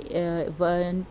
1